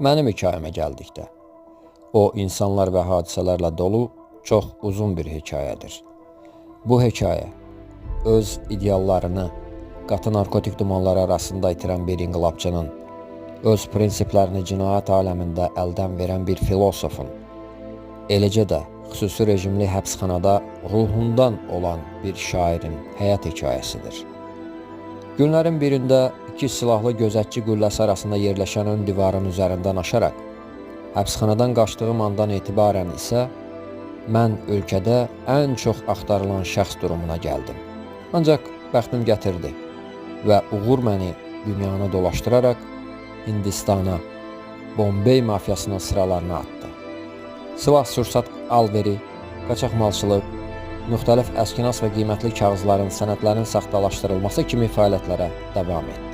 Mənim hekayəmə gəldikdə, o insanlar və hadisələrlə dolu çox uzun bir hekayədir. Bu hekayə öz ideallarını qatı narkotik dumanları arasında itirən bir inqilabçının, öz prinsiplərini cinayət aləmində əldən verən bir filosofun, eləcə də xüsusi rejimli həbsxanada ruhundan olan bir şairin həyat hekayəsidir. Günlərin birində iki silahlı gözətçi qülləsi arasında yerləşən ön divarın üzərindən aşaraq, həbsxanadan qaçdığım andan etibarən isə mən ölkədə ən çox axtarılan şəxs durumuna gəldim. Ancaq bəxtim gətirdi və uğur məni dünyanı dolaşdıraraq Hindistana, Bombey mafiyasının sıralarına atdı. Silah-sursat alveri, qaçaqmalçılıq, müxtəlif əskinas və qiymətli kağızların, sənədlərin saxtalaşdırılması kimi fəaliyyətlərə davam etdi.